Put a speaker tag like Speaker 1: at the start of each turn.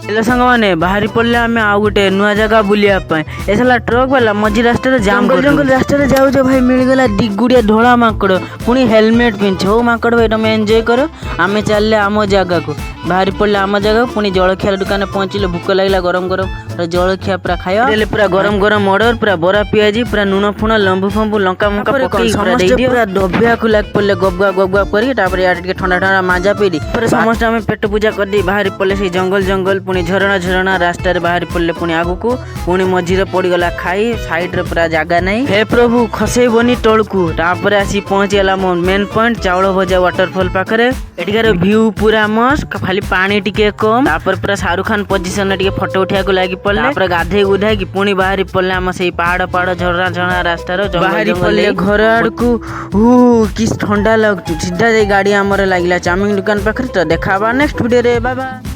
Speaker 1: Hello सांग मैंने बाहरी पड़े आम आउ गोटे नुआ जगह बुलायापी एसला ट्रक वाला मझी रास्ता जाम जंगल रास्ता जाऊ भाई मिलगला दिगुड़िया धड़ा माकड़ पुणी हेलमेट पिंच हो माकड़ भाई तुम एंजॉय करो आम चलले आम जगह को बाहरी पड़े आम जगह पुणी जलखिया दुकान पहुँचले भूक लगला गरम गरम जलखिया पूरा खाया पूरा गरम गरम ऑर्डर पूरा बरा पियाजी पूरा नुण फुण लंबू फंबू लंका मुंका पूरा डबिया को लग पड़े गबगा गबगा कर यार ठंडा ठंडा माजा पी समस्त आम पेट पूजा कर दी बाहरी पड़े से जंगल जंगल पुणी झरणा झरणा रास्तार बाहरी पड़े पुणी आगू पुणी मझीरे पड़गला खाई साइड पूरा जगह नहीं हे प्रभु खसेबनी तलकू तापर आसी पहुँचीगला मो मेन पॉइंट चाउल भजा वाटरफॉल पाखरे एटिकार व्यू पूरा मस्त खाली पानी टिके कम तापर पूरा शाहरुख खान पोजिशन टिके फोटो उठाया लगी पड़े गाधे गुधाई पुणी बाहरी पड़े आम से पहाड़ पहाड़ झरणा झरणा रास्तार बाहरी पड़े घर आड़ को कि ठंडा लगुच सीधा गाड़ी आमर लगे चाउमिन दुकान पाखे तो देखा नेक्स्ट वीडियो रे बाय बाय।